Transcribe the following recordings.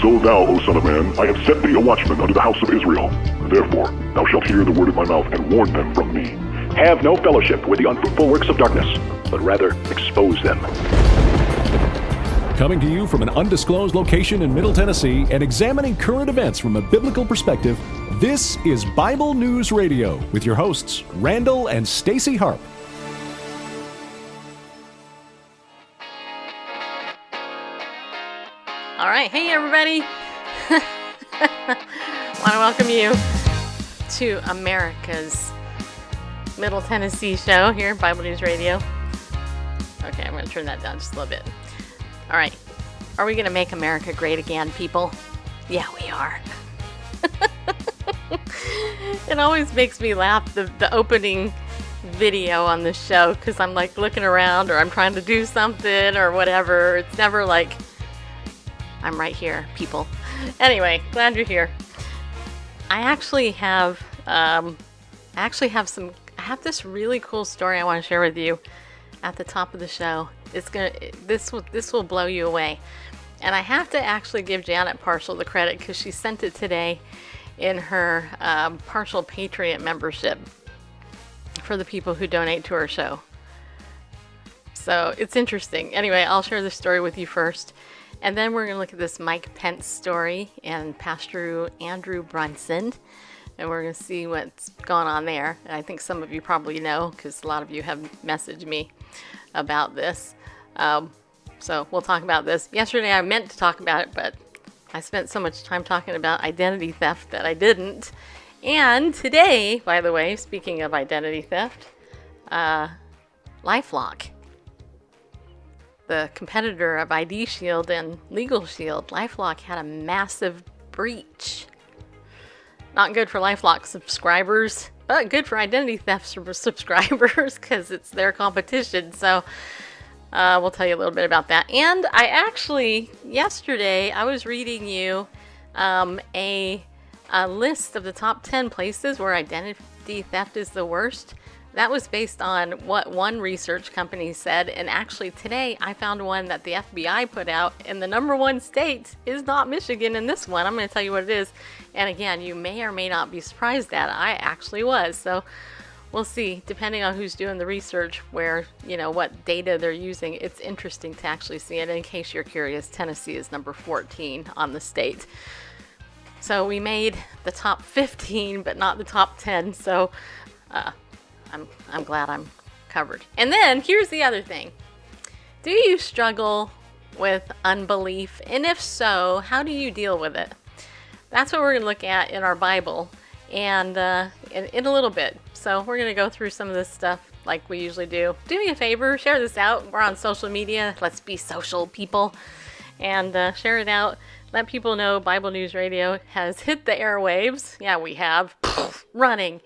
So thou, O son of man, I have set thee a watchman unto the house of Israel. Therefore, thou shalt hear the word of my mouth and warn them from me. Have no fellowship with the unfruitful works of darkness, but rather expose them. Coming to you from an undisclosed location in Middle Tennessee and examining current events from a biblical perspective, this is Bible News Radio with your hosts, Randall and Stacy Harp. All right. Hey, everybody. Want to welcome you to America's Middle Tennessee show here, Bible News Radio. Okay, I'm going to turn that down just a little bit. All right. Are we going to make America great again, people? Yeah, we are. It always makes me laugh, the opening video on the show, because I'm like looking around or I'm trying to do something or whatever. It's never like, I'm right here, people. Anyway, glad you're here. I actually have this really cool story I want to share with you at the top of the show. This will blow you away. And I have to actually give Janet Partial the credit because she sent it today in her Partial Patriot membership for the people who donate to our show. So it's interesting. Anyway, I'll share this story with you first. And then we're going to look at this Mike Pence story and Pastor Andrew Brunson. And we're going to see what's going on there. And I think some of you probably know because a lot of you have messaged me about this. So we'll talk about this. Yesterday I meant to talk about it, but I spent so much time talking about identity theft that I didn't. And today, by the way, speaking of identity theft, LifeLock, the competitor of ID Shield and Legal Shield, LifeLock had a massive breach. Not good for LifeLock subscribers, but good for identity theft subscribers because it's their competition. So we'll tell you a little bit about that. And I actually, yesterday, I was reading you a list of the top 10 places where identity theft is the worst. That was based on what one research company said. And actually today I found one that the FBI put out, and the number one state is not Michigan in this one. I'm going to tell you what it is. And again, you may or may not be surprised that I actually was. So we'll see, depending on who's doing the research, where, what data they're using. It's interesting to actually see it. In case you're curious, Tennessee is number 14 on the state. So we made the top 15, but not the top 10. So I'm glad I'm covered. And then here's the other thing. Do you struggle with unbelief? And if so, how do you deal with it? That's what we're going to look at in our Bible and in a little bit. So we're going to go through some of this stuff like we usually do. Do me a favor, share this out. We're on social media. Let's be social, people. And share it out. Let people know Bible News Radio has hit the airwaves. Yeah, we have. Running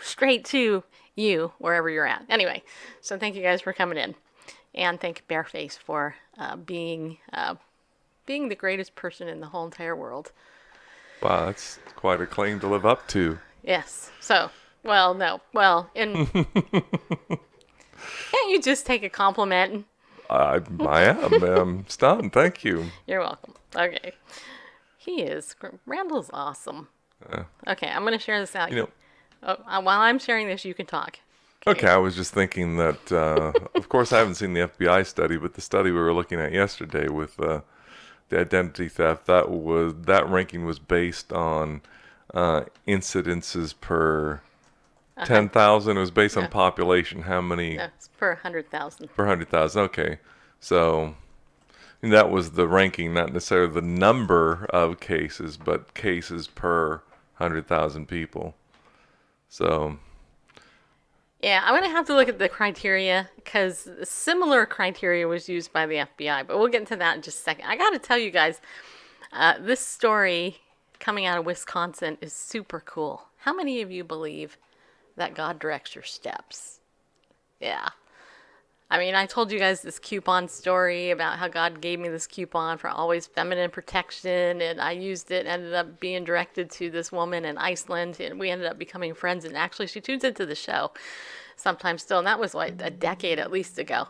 straight to you, wherever you're at. Anyway, so thank you guys for coming in. And thank Bareface for being the greatest person in the whole entire world. Wow, that's quite a claim to live up to. Yes. So, can't you just take a compliment? I am. I'm stunned. Thank you. You're welcome. Okay. Randall's awesome. Okay, I'm going to share this out. While I'm sharing this, you can talk. Okay, I was just thinking that, of course, I haven't seen the FBI study, but the study we were looking at yesterday with the identity theft, that ranking was based on incidences per 10,000. It was based on population. How many? No, it's per 100,000. Per 100,000. Okay, so that was the ranking, not necessarily the number of cases, but cases per 100,000 people. So, yeah, I'm going to have to look at the criteria because similar criteria was used by the FBI, but we'll get into that in just a second. I got to tell you guys, this story coming out of Wisconsin is super cool. How many of you believe that God directs your steps? Yeah. I mean, I told you guys this coupon story about how God gave me this coupon for Always Feminine Protection, and I used it and ended up being directed to this woman in Iceland, and we ended up becoming friends, and actually she tunes into the show sometimes still, and that was like a decade at least ago.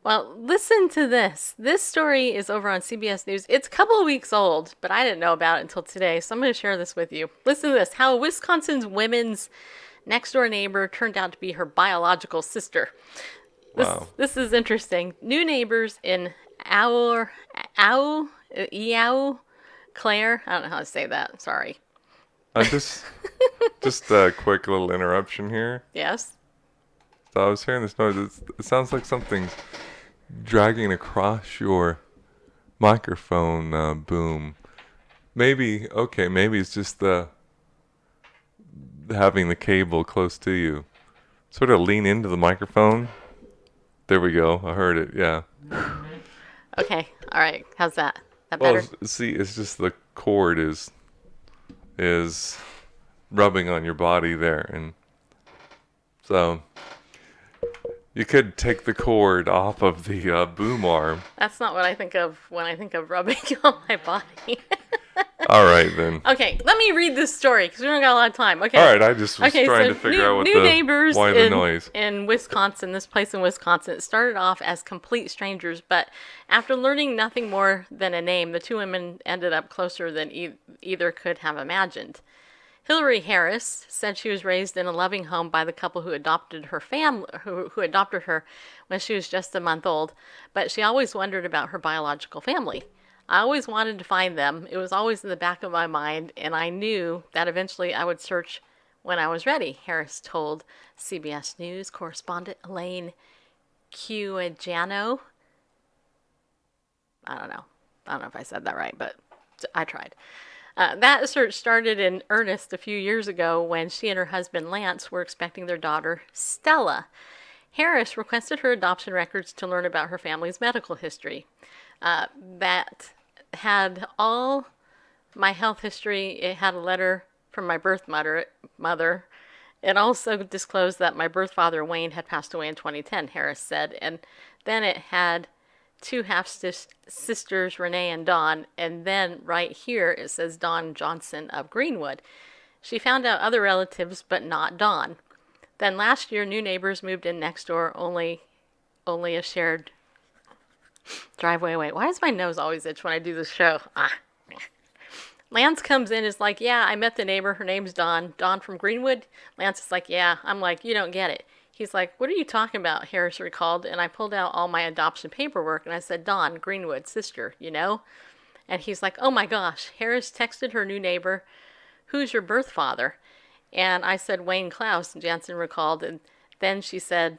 Well, listen to this. This story is over on CBS News. It's a couple of weeks old, but I didn't know about it until today, so I'm going to share this with you. Listen to this. How Wisconsin's women's next-door neighbor turned out to be her biological sister. Wow. This is interesting. New neighbors in Eau Claire. I don't know how to say that. Sorry. Just a quick little interruption here. Yes? So I was hearing this noise. It sounds like something's dragging across your microphone boom. Maybe it's just having the cable close to you. Sort of lean into the microphone. There we go. I heard it. Yeah. Okay. All right. How's that? That better? Well, see, it's just the cord is rubbing on your body there, and so you could take the cord off of the boom arm. That's not what I think of when I think of rubbing on my body. All right, then. Okay, let me read this story because we don't got a lot of time. Okay. All right, I just was trying to figure out why the noise. In Wisconsin, this place in Wisconsin, it started off as complete strangers, but after learning nothing more than a name, the two women ended up closer than either could have imagined. Hillary Harris said she was raised in a loving home by the couple who adopted her who adopted her when she was just a month old, but she always wondered about her biological family. I always wanted to find them. It was always in the back of my mind, and I knew that eventually I would search when I was ready, Harris told CBS News correspondent Elaine Cuajano. I don't know if I said that right, but I tried. That search started in earnest a few years ago when she and her husband Lance were expecting their daughter Stella. Harris requested her adoption records to learn about her family's medical history. That had all my health history. It had a letter from my birth mother. It also disclosed that my birth father, Wayne, had passed away in 2010, Harris said. And then it had two half-sisters, Renee and Dawn. And then right here it says Dawn Johnson of Greenwood. She found out other relatives, but not Dawn. Then last year, new neighbors moved in next door, only a shared driveway. Wait, why does my nose always itch when I do this show? Lance comes in, is like, yeah, I met the neighbor. Her name's Dawn. Dawn from Greenwood. Lance is like, yeah. I'm like, you don't get it. He's like, what are you talking about? Harris recalled. And I pulled out all my adoption paperwork and I said, Dawn, Greenwood, sister, you know? And he's like, oh my gosh. Harris texted her new neighbor, who's your birth father? And I said, Wayne Klaus, Jansen recalled. And then she said,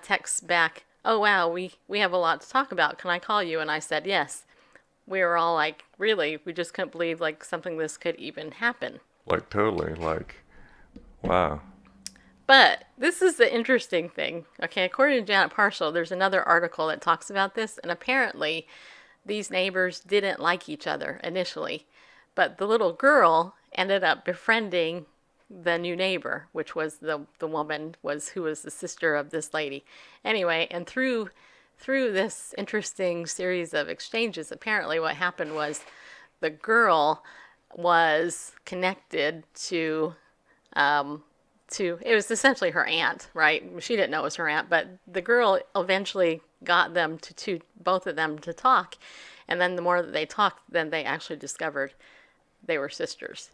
texts back, oh wow, we have a lot to talk about. Can I call you? And I said, yes. We were all like, really? We just couldn't believe like something this could even happen. Like totally, like, wow. But this is the interesting thing. Okay, according to Janet Parshall, there's another article that talks about this, and apparently these neighbors didn't like each other initially. But the little girl ended up befriending the new neighbor, which was the woman who was the sister of this lady. Anyway, and through this interesting series of exchanges, apparently what happened was the girl was connected to it was essentially her aunt, right? She didn't know it was her aunt, but the girl eventually got them both of them to talk. And then the more that they talked, then they actually discovered they were sisters.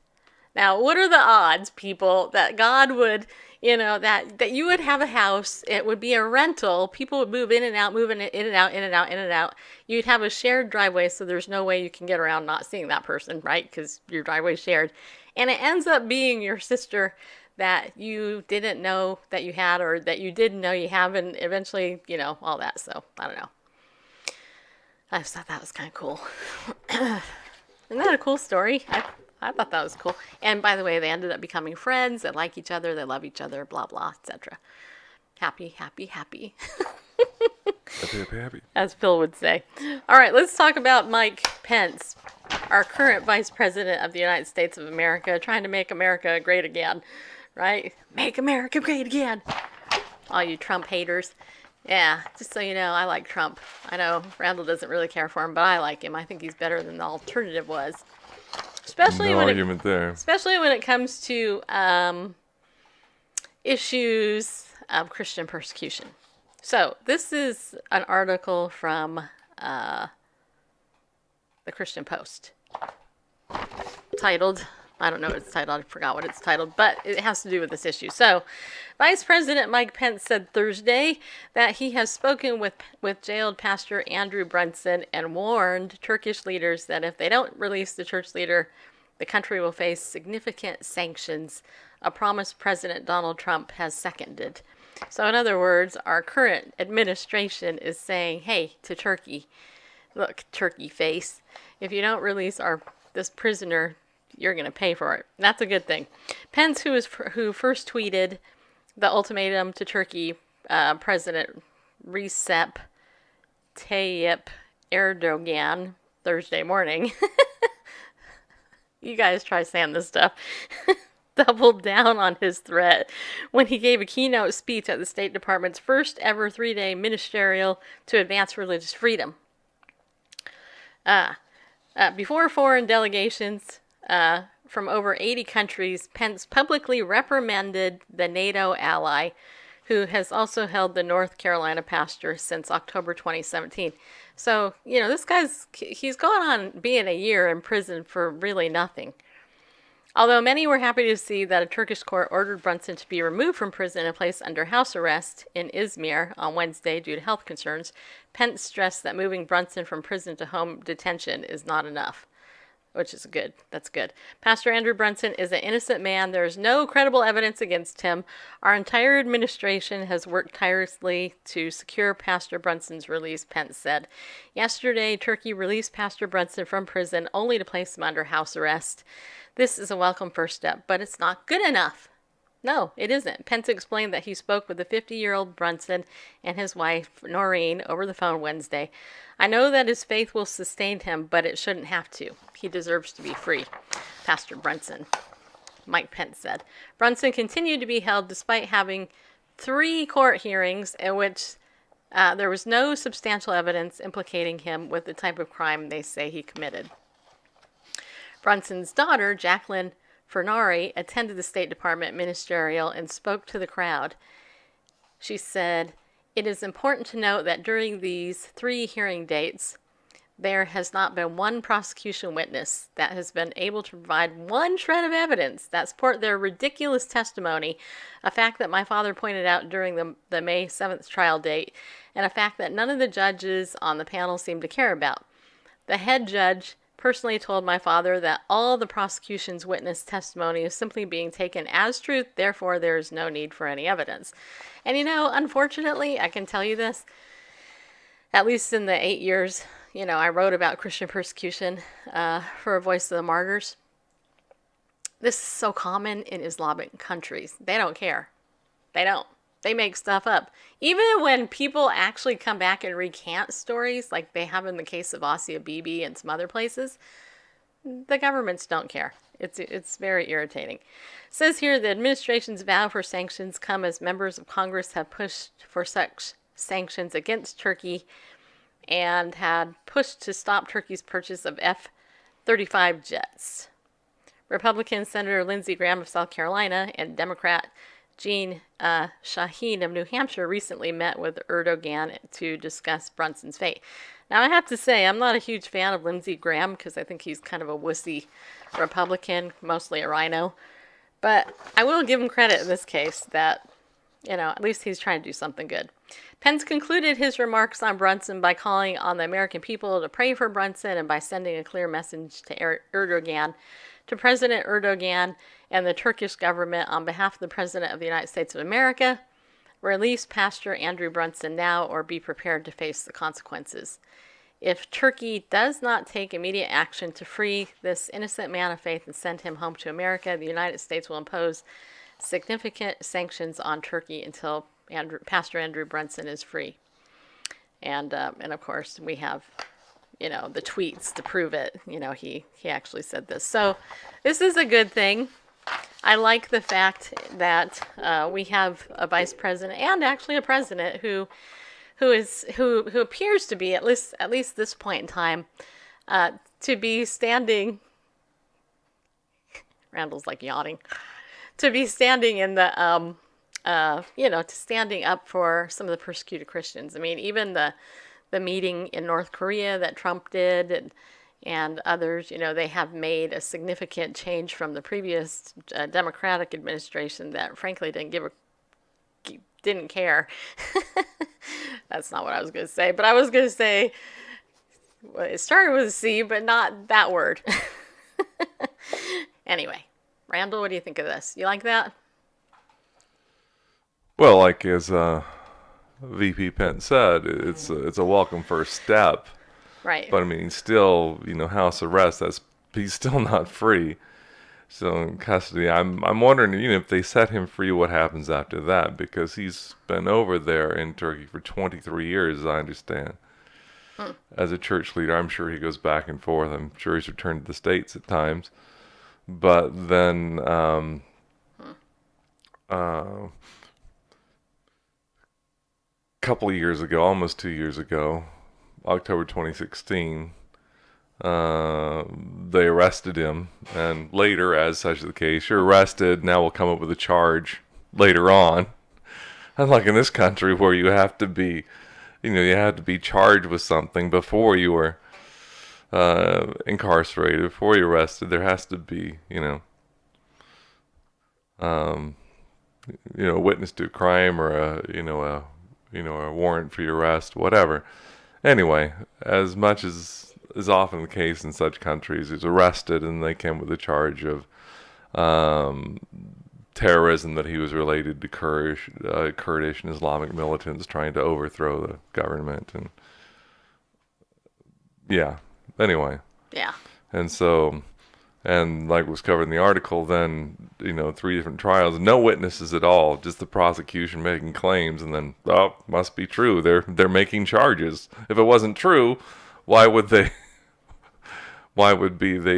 Now, what are the odds, people, that God would, that you would have a house, it would be a rental, people would move in and out, moving in and out, in and out, in and out. You'd have a shared driveway, so there's no way you can get around not seeing that person, right? Because your driveway's shared. And it ends up being your sister that you didn't know that you had, or that you didn't know you have, and eventually, all that. So, I don't know. I just thought that was kind of cool. Isn't that a cool story? I thought that was cool. And by the way, they ended up becoming friends. They like each other. They love each other, blah, blah, etc. Happy, happy, happy. Happy, happy, happy. As Phil would say. All right, let's talk about Mike Pence, our current Vice President of the United States of America, trying to make America great again, right? Make America great again. All you Trump haters. Yeah, just so you know, I like Trump. I know Randall doesn't really care for him, but I like him. I think he's better than the alternative was. Especially no when argument there. Especially when it comes to issues of Christian persecution. So this is an article from the Christian Post titled, I don't know what it's titled, I forgot what it's titled, but it has to do with this issue. So, Vice President Mike Pence said Thursday that he has spoken with jailed Pastor Andrew Brunson and warned Turkish leaders that if they don't release the church leader, the country will face significant sanctions, a promise President Donald Trump has seconded. So, in other words, our current administration is saying, hey, to Turkey, look, turkey face, if you don't release this prisoner, you're going to pay for it. That's a good thing. Pence, who first tweeted the ultimatum to Turkey, President Recep Tayyip Erdogan, Thursday morning. You guys try saying this stuff. Doubled down on his threat when he gave a keynote speech at the State Department's first ever 3-day ministerial to advance religious freedom. Before foreign delegations from over 80 countries, Pence publicly reprimanded the NATO ally, who has also held the North Carolina pastor since October 2017. So, he's going on being a year in prison for really nothing. Although many were happy to see that a Turkish court ordered Brunson to be removed from prison and placed under house arrest in Izmir on Wednesday due to health concerns, Pence stressed that moving Brunson from prison to home detention is not enough. Which is good. That's good. Pastor Andrew Brunson is an innocent man. There is no credible evidence against him. Our entire administration has worked tirelessly to secure Pastor Brunson's release, Pence said. Yesterday, Turkey released Pastor Brunson from prison only to place him under house arrest. This is a welcome first step, but it's not good enough. No, it isn't. Pence explained that he spoke with the 50-year-old Brunson and his wife, Noreen, over the phone Wednesday. I know that his faith will sustain him, but it shouldn't have to. He deserves to be free, Pastor Brunson, Mike Pence said. Brunson continued to be held despite having 3 court hearings in which there was no substantial evidence implicating him with the type of crime they say he committed. Brunson's daughter, Jacqueline Fernari, attended the State Department ministerial and spoke to the crowd. She said, "It is important to note that during these 3 hearing dates, there has not been one prosecution witness that has been able to provide one shred of evidence that support their ridiculous testimony, a fact that my father pointed out during the May 7th trial date, and a fact that none of the judges on the panel seemed to care about. The head judge personally told my father that all the prosecution's witness testimony is simply being taken as truth, therefore there is no need for any evidence." And unfortunately, I can tell you this, at least in the 8 years, I wrote about Christian persecution for A Voice of the Martyrs. This is so common in Islamic countries. They don't care. They don't. They make stuff up. Even when people actually come back and recant stories, like they have in the case of Asia Bibi and some other places, the governments don't care. It's very irritating. It says here the administration's vow for sanctions come as members of Congress have pushed for such sanctions against Turkey and had pushed to stop Turkey's purchase of F-35 jets. Republican Senator Lindsey Graham of South Carolina and Democrat Jean Shaheen of New Hampshire recently met with Erdogan to discuss Brunson's fate. Now, I have to say, I'm not a huge fan of Lindsey Graham because I think he's kind of a wussy Republican, mostly a rhino. But I will give him credit in this case that, at least he's trying to do something good. Pence concluded his remarks on Brunson by calling on the American people to pray for Brunson and by sending a clear message to Erdogan. To President Erdogan and the Turkish government, on behalf of the President of the United States of America, release Pastor Andrew Brunson now or be prepared to face the consequences. If Turkey does not take immediate action to free this innocent man of faith and send him home to America, the United States will impose significant sanctions on Turkey until Pastor Andrew Brunson is free. And of course, we have the tweets to prove it. He actually said this. So this is a good thing. I like the fact that we have a vice president and actually a president who appears to be at least this point in time to be standing. Randall's like yawning. To be standing in the to standing up for some of the persecuted Christians. I mean, even the meeting in North Korea that Trump did, and others, they have made a significant change from the previous Democratic administration that frankly didn't care. That's not what I was going to say, but I was going to say, well, it started with a C, but not that word. Anyway, Randall, what do you think of this? You like that? Well, like as VP Pence said, it's a welcome first step. Right. But I mean, still, house arrest. He's still not free. So in custody, I'm wondering, if they set him free, what happens after that? Because he's been over there in Turkey for 23 years, as I understand. As a church leader, I'm sure he goes back and forth. I'm sure he's returned to the States at times. But then, couple of years ago, almost 2 years ago, October 2016, they arrested him, and later, as such is the case, you're arrested, now we'll come up with a charge later on. Unlike in this country where you have to be, charged with something before you were incarcerated, before you're arrested. There has to be, a witness to a crime or a warrant for your arrest, whatever. Anyway, as much as is often the case in such countries, he's arrested and they came with a charge of terrorism, that he was related to Kurdish and Islamic militants trying to overthrow the government. And yeah, anyway. Yeah. And so, and like was covered in the article, then, 3 different trials, no witnesses at all, just the prosecution making claims, and then, must be true. They're making charges. If it wasn't true, why would they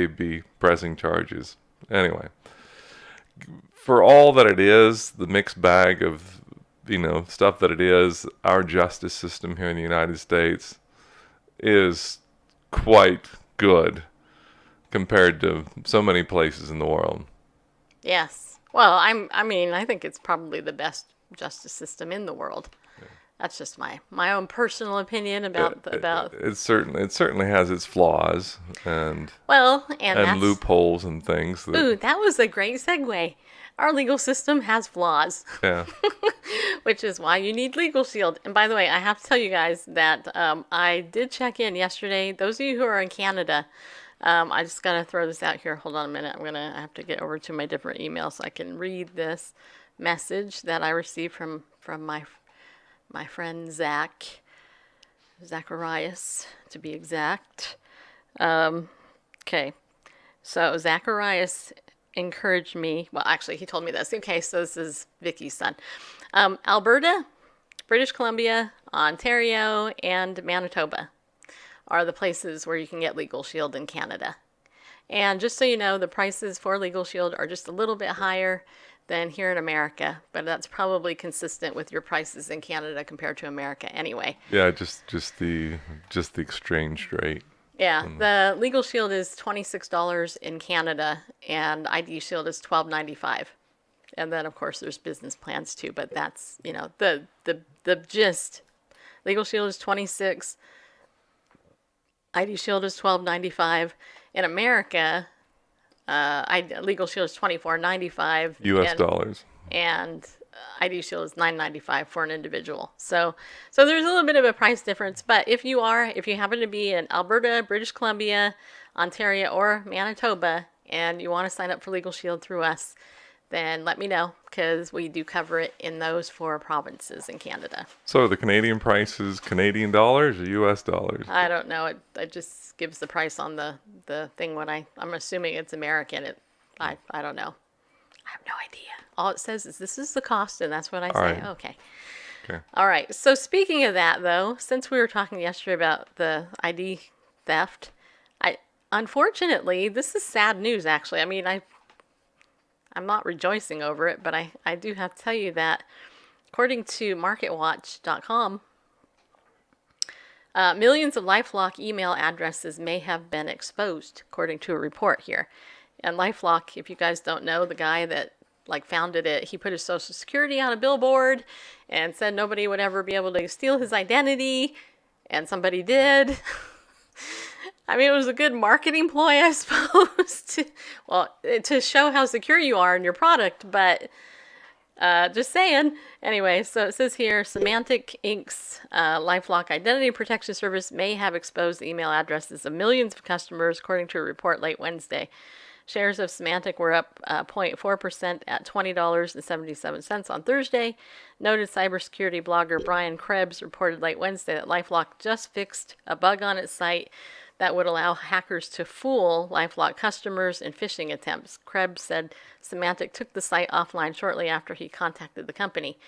be pressing charges? Anyway, for all that it is, the mixed bag of, stuff that it is, our justice system here in the United States is quite good compared to so many places in the world. Yes. Well, I think it's probably the best justice system in the world. Yeah. That's just my own personal opinion about it certainly has its flaws and loopholes and things. That was a great segue. Our legal system has flaws. Yeah. Which is why you need Legal Shield. And by the way, I have to tell you guys that I did check in yesterday. Those of you who are in Canada, I just got to throw this out here. Hold on a minute. I have to get over to my different emails so I can read this message that I received from my friend Zacharias, to be exact. Okay. So Zacharias encouraged me. Well, actually, he told me this. Okay, so this is Vicky's son. Alberta, British Columbia, Ontario, and Manitoba are the places where you can get Legal Shield in Canada. And just so you know, the prices for Legal Shield are just a little bit higher than here in America, but that's probably consistent with your prices in Canada compared to America anyway. Yeah, just the exchange rate. Yeah, the Legal Shield is $26 in Canada, and ID Shield is $12.95. And then, of course, there's business plans too, but that's, the gist. Legal Shield is $26. ID Shield is $12.95. In America, Legal Shield is $24.95 U.S. dollars, and ID Shield is $9.95 for an individual. So there's a little bit of a price difference. But if you happen to be in Alberta, British Columbia, Ontario, or Manitoba, and you want to sign up for Legal Shield through us, then let me know, because we do cover it in those 4 provinces in Canada. So are the Canadian prices Canadian dollars or U.S. dollars? I don't know. It just gives the price on the thing when I'm assuming it's American. I don't know. I have no idea. All it says is this is the cost, and that's what I say. Right. Okay. All right. So speaking of that, though, since we were talking yesterday about the ID theft, unfortunately, this is sad news, actually. I mean, I'm not rejoicing over it, but I do have to tell you that according to MarketWatch.com, millions of LifeLock email addresses may have been exposed, according to a report here. And LifeLock, if you guys don't know, the guy that founded it. He put his social security on a billboard and said nobody would ever be able to steal his identity, and somebody did. I mean, it was a good marketing ploy, I suppose, to show how secure you are in your product, but just saying. Anyway, so it says here, Symantec Inc.'s LifeLock identity protection service may have exposed email addresses of millions of customers, according to a report late Wednesday. Shares of Symantec were up 0.4% at $20.77 on Thursday. Noted cybersecurity blogger Brian Krebs reported late Wednesday that LifeLock just fixed a bug on its site that would allow hackers to fool LifeLock customers in phishing attempts. Krebs said Symantec took the site offline shortly after he contacted the company.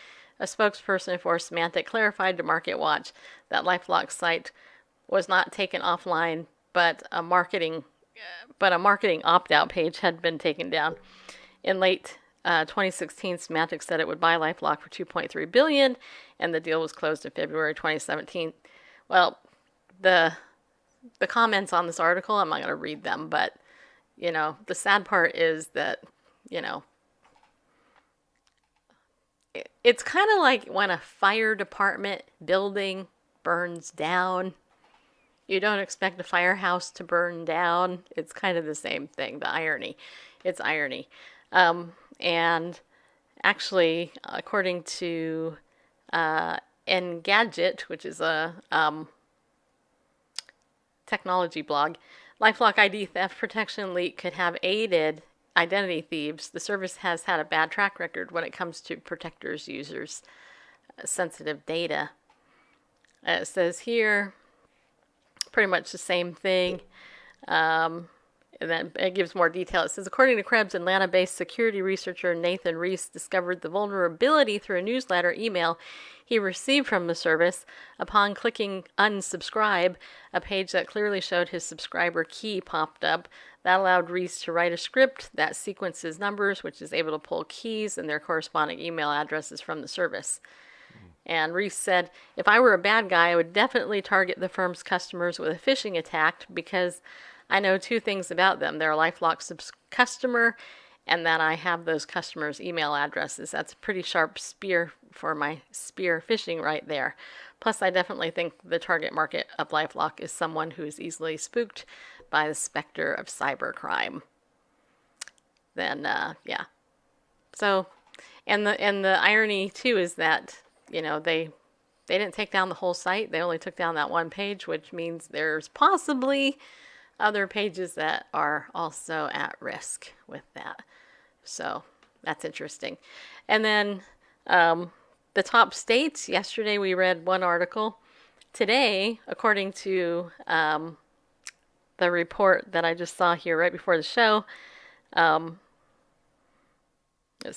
A spokesperson for Symantec clarified to MarketWatch that LifeLock's site was not taken offline, but a marketing opt-out page had been taken down. In late 2016, Symantec said it would buy LifeLock for $2.3 billion, and the deal was closed in February 2017. Well, the comments on this article, I'm not going to read them, but, the sad part is that, it's kind of like when a fire department building burns down. You don't expect a firehouse to burn down. It's kind of the same thing, the irony. It's irony. And actually, according to Engadget, which is a technology blog, LifeLock ID theft protection leak could have aided identity thieves. The service has had a bad track record when it comes to protectors' users' sensitive data. It says here, pretty much the same thing. And then it gives more detail. It says, according to Krebs, Atlanta-based security researcher Nathan Reese discovered the vulnerability through a newsletter email he received from the service. Upon clicking unsubscribe, a page that clearly showed his subscriber key popped up. That allowed Reese to write a script that sequences numbers, which is able to pull keys and their corresponding email addresses from the service. And Reese said, if I were a bad guy, I would definitely target the firm's customers with a phishing attack because I know two things about them. They're a LifeLock customer, and that I have those customers' email addresses. That's a pretty sharp spear for my spear phishing right there. Plus, I definitely think the target market of LifeLock is someone who is easily spooked by the specter of cybercrime. Then, yeah. So, and the irony too is that, they didn't take down the whole site. They only took down that one page, which means there's possibly other pages that are also at risk with that. So that's interesting. And then the top states, yesterday we read one article. Today, according to the report that I just saw here right before the show, let's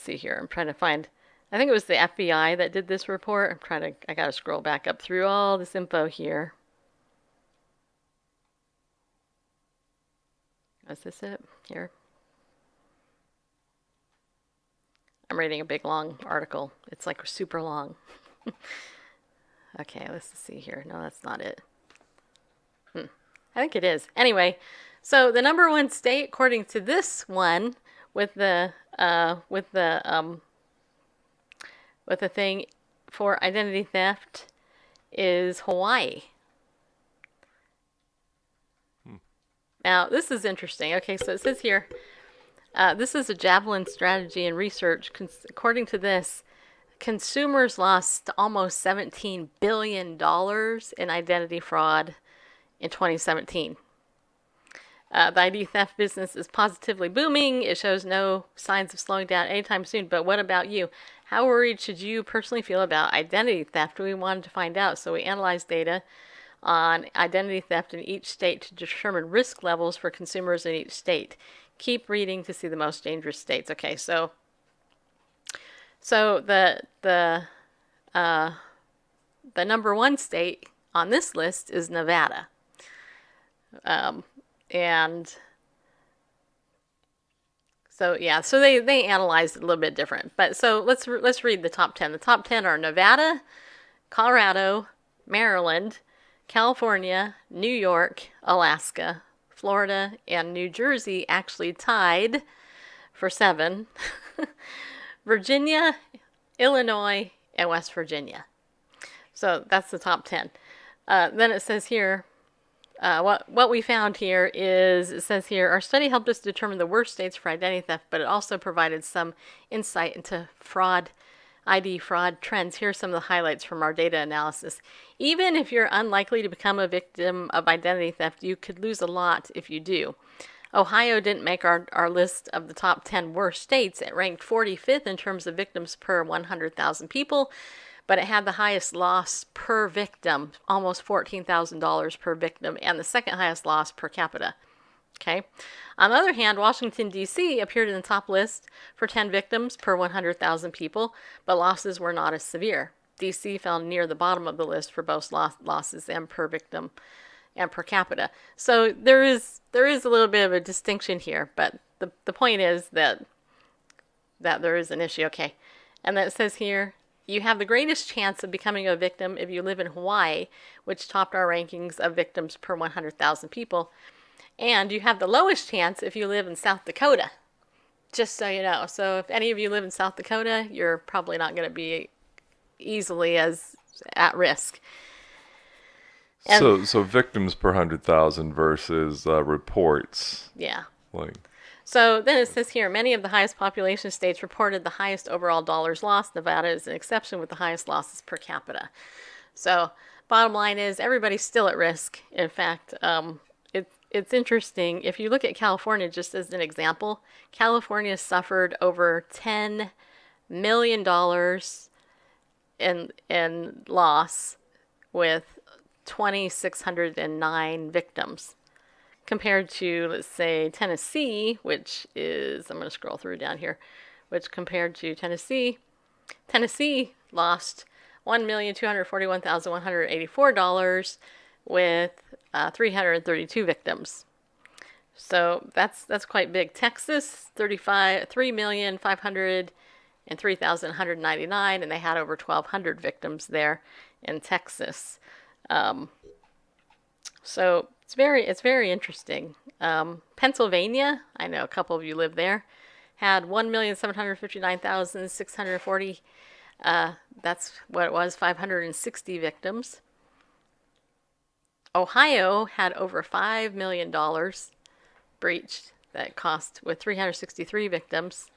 see here. I'm trying to find, I think it was the FBI that did this report. I got to scroll back up through all this info here. Is this it? Here. I'm reading a big long article. It's like super long. Okay, let's see here. No, that's not it. I think it is. Anyway, so the number one state, according to this one, with the thing for identity theft, is Hawaii. Now, this is interesting. Okay, so it says here, this is a Javelin strategy and research. According to this, consumers lost almost $17 billion in identity fraud in 2017. The ID theft business is positively booming. It shows no signs of slowing down anytime soon. But what about you? How worried should you personally feel about identity theft? We wanted to find out. So we analyzed data on identity theft in each state to determine risk levels for consumers in each state. Keep reading to see the most dangerous states. Okay, so the number one state on this list is Nevada, and so yeah, so they analyzed it a little bit different. But so let's read the top 10. The top 10 are Nevada, Colorado, Maryland, California, New York, Alaska, Florida, and New Jersey actually tied for 7. Virginia, Illinois, and West Virginia. So that's the top 10. Then it says here, what we found here is, it says here, our study helped us determine the worst states for identity theft, but it also provided some insight into ID fraud trends. Here are some of the highlights from our data analysis. Even if you're unlikely to become a victim of identity theft, you could lose a lot if you do. Ohio didn't make our list of the top 10 worst states. It ranked 45th in terms of victims per 100,000 people, but it had the highest loss per victim, almost $14,000 per victim, and the second highest loss per capita. Okay. On the other hand, Washington, D.C. appeared in the top list for 10 victims per 100,000 people, but losses were not as severe. D.C. fell near the bottom of the list for both losses and per victim and per capita. So there is a little bit of a distinction here, but the point is that there is an issue. Okay. And then it says here, you have the greatest chance of becoming a victim if you live in Hawaii, which topped our rankings of victims per 100,000 people. And you have the lowest chance if you live in South Dakota, just so you know. So if any of you live in South Dakota, you're probably not going to be easily as at risk. And So victims per 100,000 versus reports. Yeah. Like, so then it says here, many of the highest population states reported the highest overall dollars lost. Nevada is an exception with the highest losses per capita. So bottom line is everybody's still at risk. In fact, it's interesting. If you look at California, just as an example, California suffered over $10 million in loss with 2,609 victims, compared to, let's say, Tennessee, which is, I'm going to scroll through down here, which compared to Tennessee lost $1,241,184 with 332 victims. So that's quite big. Texas, 3,503,199, and they had over 1,200 victims there in Texas. So it's very interesting. Pennsylvania, I know a couple of you live there, had 1,759,640. That's what it was, 560 victims. Ohio had over $5 million breached that cost with 363 victims.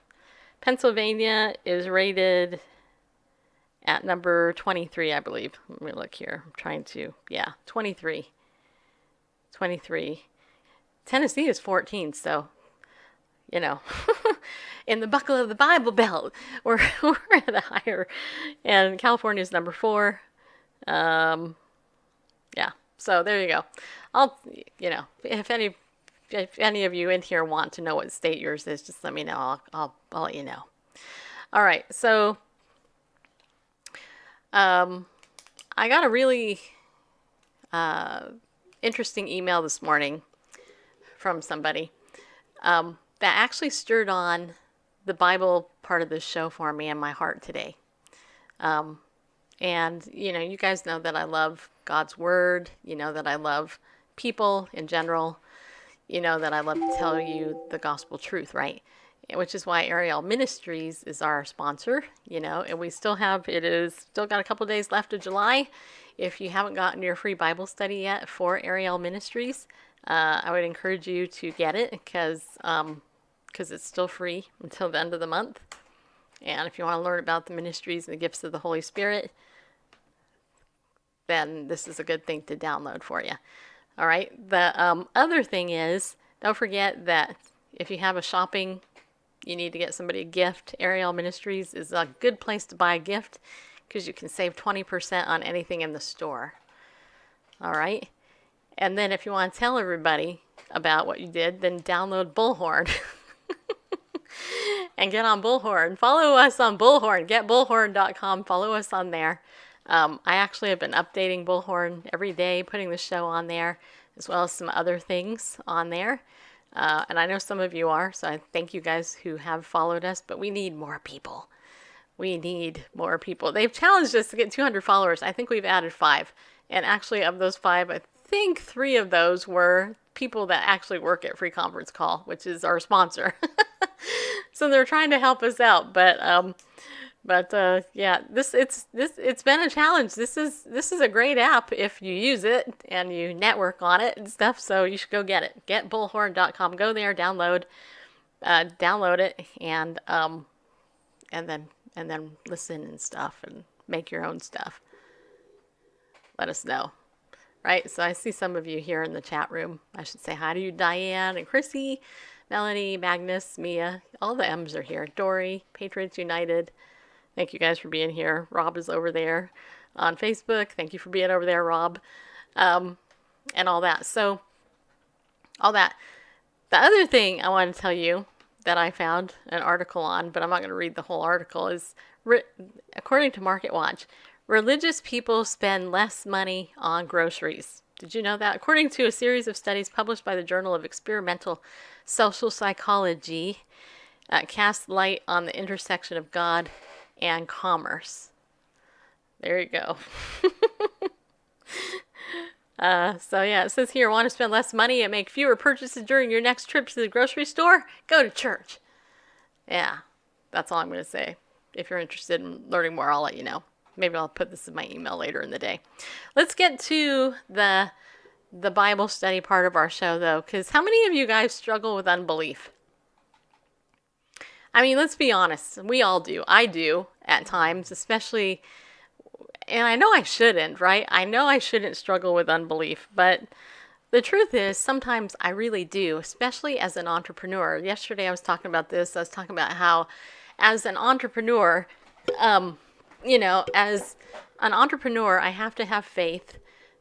Pennsylvania is rated at number 23, I believe. Let me look here. I'm trying to, 23. Tennessee is 14, so, you know, in the buckle of the Bible Belt, we're at a higher, and California is number 4. So there you go. If any of you in here want to know what state yours is, just let me know. I'll let you know. All right. So, I got a really interesting email this morning from somebody that actually stirred on the Bible part of this show for me in my heart today. And, you guys know that I love God's Word. You know that I love people in general. You know that I love to tell you the gospel truth, right? Which is why Ariel Ministries is our sponsor, and we still got a couple days left of July. If you haven't gotten your free Bible study yet for Ariel Ministries, I would encourage you to get it because it's still free until the end of the month. And if you want to learn about the ministries and the gifts of the Holy Spirit, then this is a good thing to download for you. All right. The other thing is, don't forget that if you have a shopping, you need to get somebody a gift. Ariel Ministries is a good place to buy a gift because you can save 20% on anything in the store. All right. And then if you want to tell everybody about what you did, then download Bullhorn. And get on Bullhorn. Follow us on Bullhorn. GetBullhorn.com. Follow us on there. I actually have been updating Bullhorn every day, putting the show on there, as well as some other things on there. And I know some of you are, so I thank you guys who have followed us, but we need more people. They've challenged us to get 200 followers. I think we've added 5. And actually, of those 5, I think 3 of those were people that actually work at Free Conference Call, which is our sponsor. So they're trying to help us out, but yeah, it's been a challenge. This is a great app if you use it and you network on it and stuff. So you should go get it. Getbullhorn.com. Go there, download it, and then listen and stuff and make your own stuff. Let us know. Right? So I see some of you here in the chat room. I should say hi to you, Diane and Chrissy, Melanie, Magnus, Mia. All the M's are here. Dory, Patriots United. Thank you guys for being here. Rob is over there on Facebook. Thank you for being over there, Rob. And all that. So, all that. The other thing I want to tell you that I found an article on, but I'm not going to read the whole article, is according to MarketWatch, religious people spend less money on groceries. Did you know that? According to a series of studies published by the Journal of Experimental Social Psychology, cast light on the intersection of God and commerce. There you go. So yeah, it says here, want to spend less money and make fewer purchases during your next trip to the grocery store? Go to church. Yeah, that's all I'm going to say. If you're interested in learning more, I'll let you know. Maybe I'll put this in my email later in the day. Let's get to the Bible study part of our show, though, because how many of you guys struggle with unbelief? I mean, let's be honest. We all do. I do at times, especially, and I know I shouldn't, right? I know I shouldn't struggle with unbelief, but the truth is sometimes I really do, especially as an entrepreneur. Yesterday I was talking about this. I was talking about how as an entrepreneur, as an entrepreneur, I have to have faith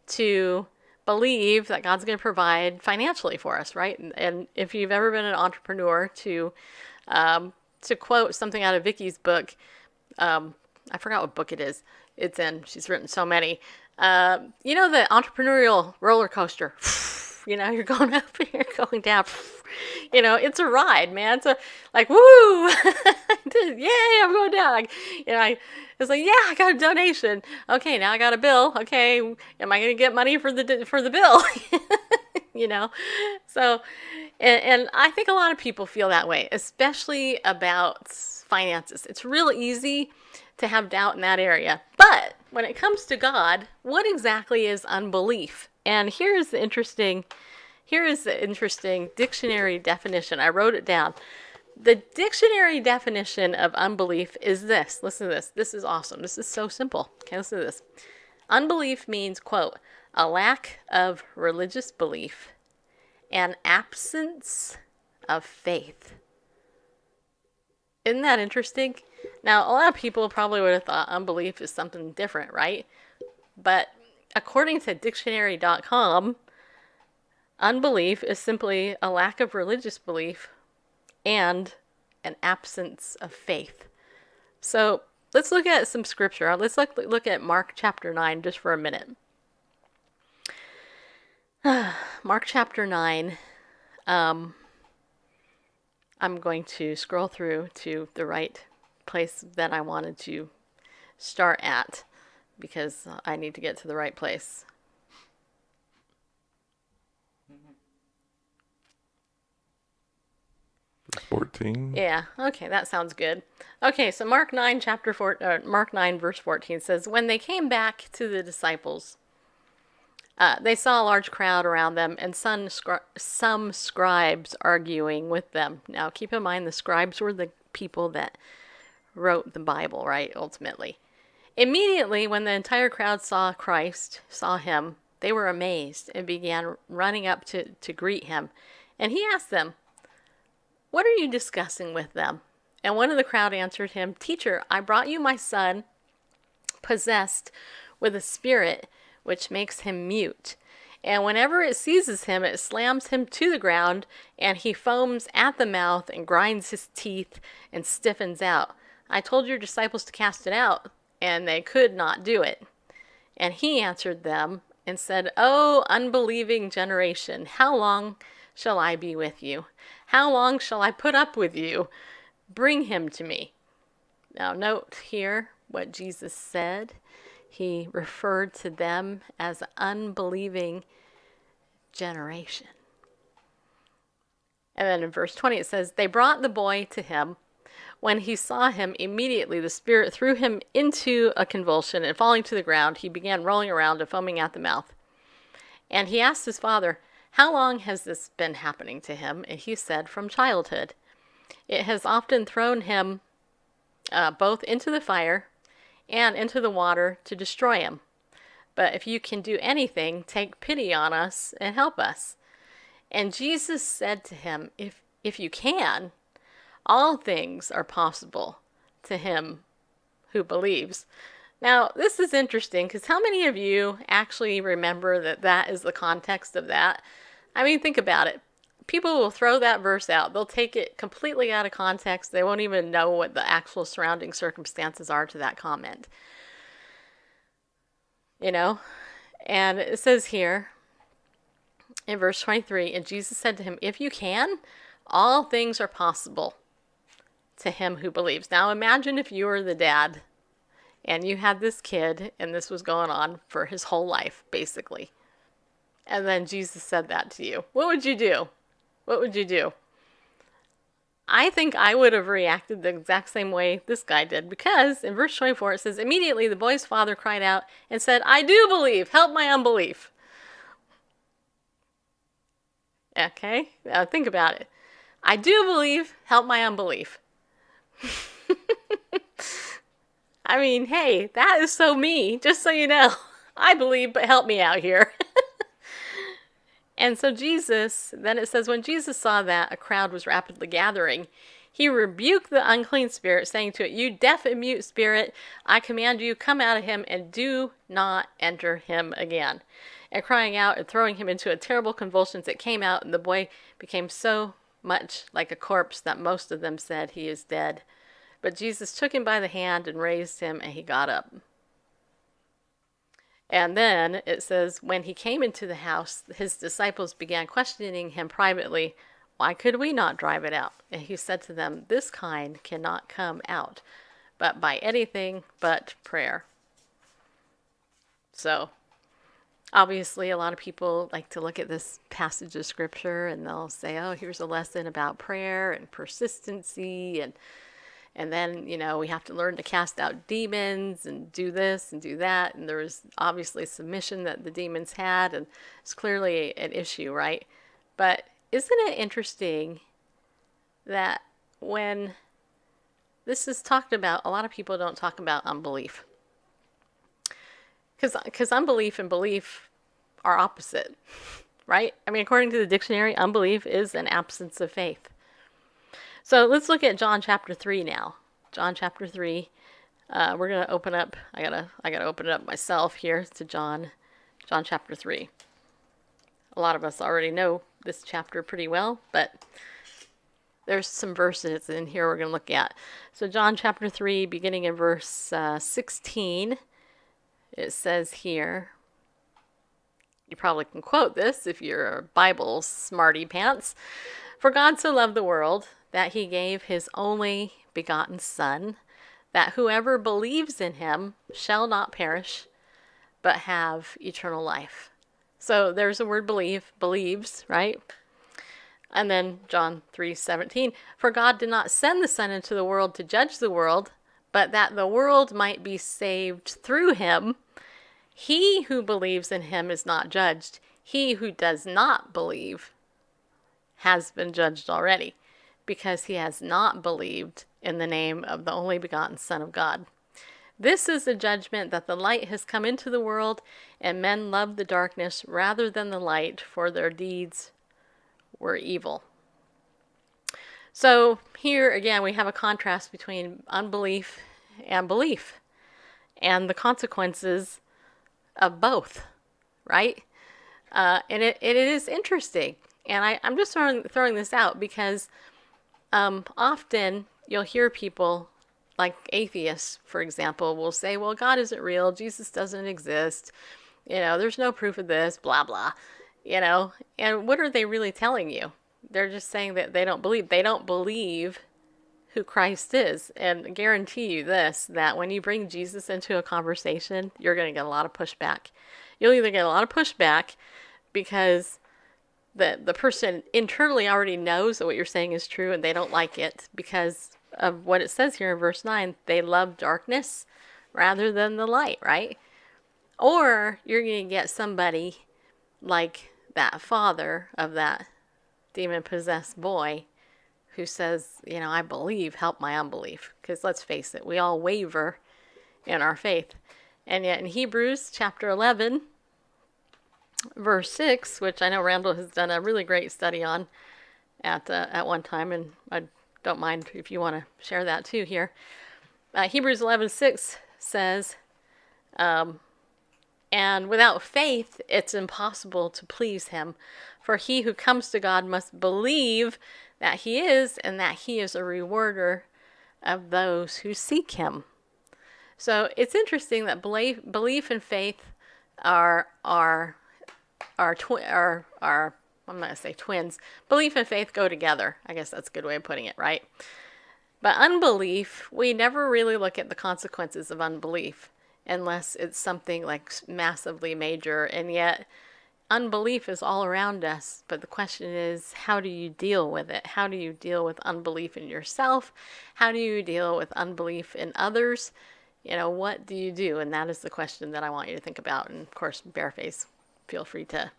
to believe that God's going to provide financially for us, right? And if you've ever been an entrepreneur, to quote something out of Vicky's book, I forgot what book it is. It's in. She's written so many. The entrepreneurial roller coaster. You're going up and you're going down. It's a ride, man. It's like, woo! Yay, I'm going down. It's like, yeah, I got a donation. Okay, now I got a bill. Okay, am I going to get money for the bill? So, and I think a lot of people feel that way, especially about finances. It's real easy to have doubt in that area. But when it comes to God, what exactly is unbelief? And here is the interesting dictionary definition. I wrote it down. The dictionary definition of unbelief is this. Listen to this. This is awesome. This is so simple. Okay, listen to this. Unbelief means, quote, a lack of religious belief, an absence of faith. Isn't that interesting? Now, a lot of people probably would have thought unbelief is something different, right? But according to dictionary.com, unbelief is simply a lack of religious belief and an absence of faith. So let's look at some scripture. Let's look at Mark chapter 9 just for a minute. Mark chapter 9. I'm going to scroll through to the right place that I wanted to start at because I need to get to the right place. Verse 14. Yeah, okay, that sounds good. Okay, so Mark 9 verse 14 says, when they came back to the disciples, they saw a large crowd around them and some scribes arguing with them. Now, keep in mind, the scribes were the people that wrote the Bible, right, ultimately. Immediately, when the entire crowd saw him, they were amazed and began running up to greet him. And he asked them, what are you discussing with them? And one of the crowd answered him, Teacher, I brought you my son, possessed with a spirit which makes him mute. And whenever it seizes him, it slams him to the ground, and he foams at the mouth and grinds his teeth and stiffens out. I told your disciples to cast it out, and they could not do it. And he answered them and said, O unbelieving generation, how long shall I be with you? How long shall I put up with you? Bring him to me. Now note here what Jesus said. He referred to them as an unbelieving generation. And then in verse 20 it says, they brought the boy to him, When he saw him, immediately the spirit threw him into a convulsion, and falling to the ground, he began rolling around and foaming at the mouth. And he asked his father, "How long has this been happening to him?" And he said, "From childhood. It has often thrown him both into the fire and into the water to destroy him. But if you can do anything, take pity on us and help us." And Jesus said to him, if you can, all things are possible to him who believes. Now, this is interesting because how many of you actually remember that that is the context of that? I mean, think about it. People will throw that verse out. They'll take it completely out of context. They won't even know what the actual surrounding circumstances are to that comment. You know? And it says here in verse 23, and Jesus said to him, "If you can, all things are possible to him who believes." Now imagine if you were the dad and you had this kid and this was going on for his whole life, basically. And then Jesus said that to you. What would you do? What would you do? I think I would have reacted the exact same way this guy did, because in verse 24 it says, "Immediately the boy's father cried out and said, 'I do believe, help my unbelief.'" Okay, now think about it. I do believe, help my unbelief. I mean, hey, that is so me, just so you know. I believe, but help me out here. And so Jesus, then it says, when Jesus saw that a crowd was rapidly gathering, he rebuked the unclean spirit, saying to it, "You deaf and mute spirit, I command you, come out of him and do not enter him again." And crying out and throwing him into a terrible convulsions, it came out, and the boy became so much like a corpse that most of them said, "He is dead." But Jesus took him by the hand and raised him, and he got up. And then it says, when he came into the house, his disciples began questioning him privately, "Why could we not drive it out?" And he said to them, "This kind cannot come out, but by anything but prayer." So, obviously, a lot of people like to look at this passage of scripture and they'll say, "Oh, here's a lesson about prayer and persistency, and then, you know, we have to learn to cast out demons and do this and do that." And there was obviously submission that the demons had, and it's clearly an issue, right? But isn't it interesting that when this is talked about, a lot of people don't talk about unbelief? Because unbelief and belief are opposite, right? I mean, according to the dictionary, unbelief is an absence of faith. So let's look at John chapter 3 now. John chapter 3. We're going to open up. I gotta open it up myself here to John chapter 3. A lot of us already know this chapter pretty well, but there's some verses in here we're going to look at. So John chapter 3, beginning in verse 16, it says here, you probably can quote this if you're a Bible smarty pants. "For God so loved the world that he gave his only begotten Son, that whoever believes in him shall not perish, but have eternal life." So there's the word believe, believes, right? And then John 3:17, "For God did not send the Son into the world to judge the world, but that the world might be saved through him. He who believes in him is not judged. He who does not believe has been judged already, because he has not believed in the name of the only begotten Son of God. This is the judgment, that the light has come into the world, and men love the darkness rather than the light, for their deeds were evil." So here again we have a contrast between unbelief and belief, and the consequences of both, right? And it is interesting. And I'm just throwing this out because often you'll hear people, like atheists, for example, will say, "Well, God isn't real. Jesus doesn't exist. You know, there's no proof of this, blah, blah." You know, and what are they really telling you? They're just saying that they don't believe. They don't believe who Christ is. And I guarantee you this, that when you bring Jesus into a conversation, you're going to get a lot of pushback. You'll either get a lot of pushback because the person internally already knows that what you're saying is true and they don't like it because of what it says here in verse 9. They love darkness rather than the light, right? Or you're going to get somebody like that father of that demon-possessed boy who says, I believe, help my unbelief. Because let's face it, we all waver in our faith. And yet in Hebrews chapter 11, verse 6, which I know Randall has done a really great study on at one time, and I don't mind if you want to share that too here. Hebrews 11:6 says, and without faith, it's impossible to please him. For he who comes to God must believe that he is, and that he is a rewarder of those who seek him. So it's interesting that belief and faith are I'm not going to say twins. Belief and faith go together. I guess that's a good way of putting it, right? But unbelief, we never really look at the consequences of unbelief unless it's something like massively major. And yet unbelief is all around us. But the question is, how do you deal with it? How do you deal with unbelief in yourself? How do you deal with unbelief in others? What do you do? And that is the question that I want you to think about. And of course, Bareface, feel free to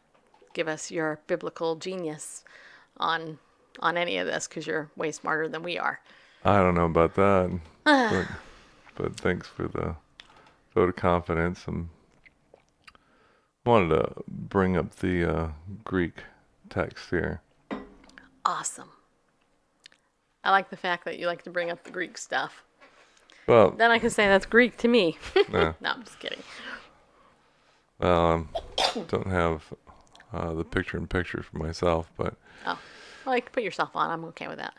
give us your biblical genius on any of this, because you're way smarter than we are. I don't know about that, but thanks for the vote of confidence. I wanted to bring up the Greek text here. Awesome. I like the fact that you like to bring up the Greek stuff. Well, Then I can say that's Greek to me. nah. No, I'm just kidding. Don't have the picture-in-picture for myself, but Oh, well, you can put yourself on. I'm okay with that.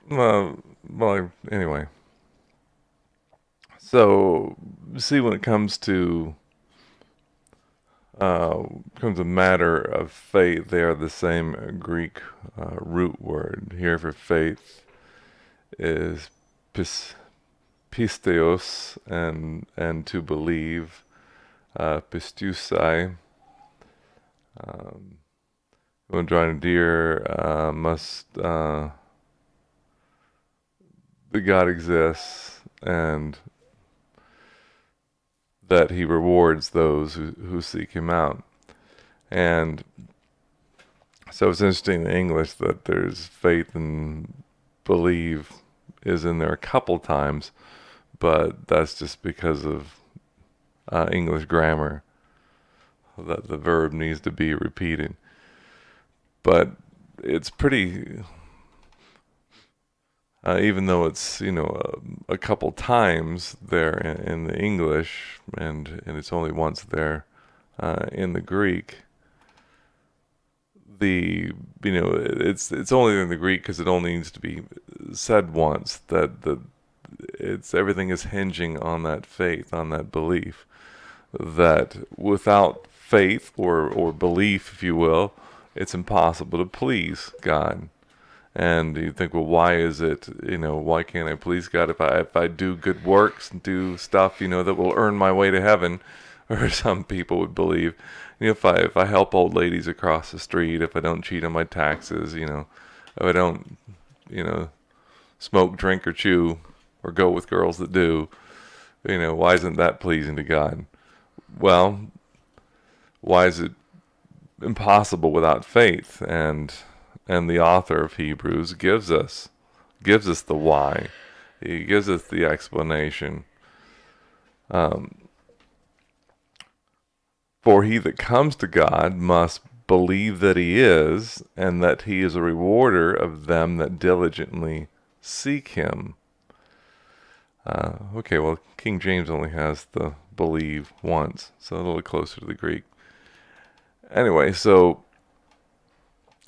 anyway. So, see, when it comes to a matter of faith, they are the same Greek root word. Here for faith is pisteos, and to believe, pistousai. When drawing a deer, the God exists, and that he rewards those who seek him out. And so it's interesting in English that there's faith and believe is in there a couple times, but that's just because of English grammar, that the verb needs to be repeated. But it's pretty, even though it's, a couple times there in the English, and it's only once there in the Greek, it's only in the Greek because it only needs to be said once, that everything is hinging on that faith, on that belief, that without faith or belief, if you will, it's impossible to please God. And you think, well, why is it, why can't I please God if I do good works and do stuff, that will earn my way to heaven, or some people would believe, if I help old ladies across the street, if I don't cheat on my taxes, if I don't, smoke, drink, or chew, or go with girls that do, why isn't that pleasing to God? Well, why is it impossible without faith? And the author of Hebrews gives us the why. He gives us the explanation. For he that comes to God must believe that he is, and that he is a rewarder of them that diligently seek him. Okay, well, King James only has the believe once, so a little closer to the Greek. Anyway, so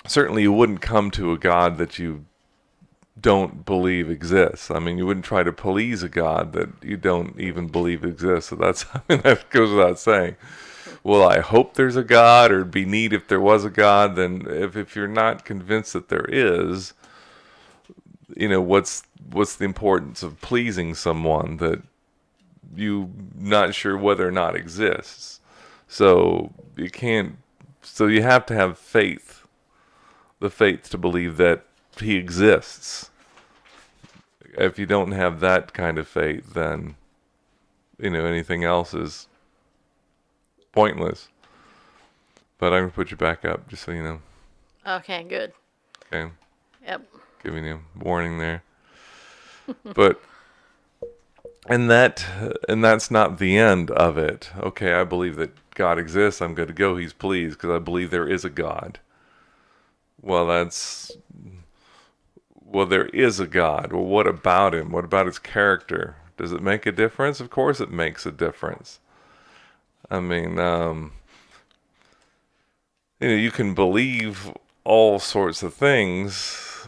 certainly you wouldn't come to a God that you don't believe exists. I mean, you wouldn't try to please a God that you don't even believe exists. So that goes without saying. Well, I hope there's a God, or it'd be neat if there was a God. Then if you're not convinced that there is, what's the importance of pleasing someone that you're not sure whether or not exists? So you have to have faith, the faith to believe that he exists. if you don't have that kind of faith, then, anything else is pointless. But I'm going to put you back up, just so you know. Okay, good. Okay. Yep. Giving you a warning there. But, and that's not the end of it. Okay, I believe that God exists. I'm good to go. He's pleased because I believe there is a God. Well, there is a God. Well, what about him? What about his character? Does it make a difference? Of course it makes a difference. I mean, you can believe all sorts of things,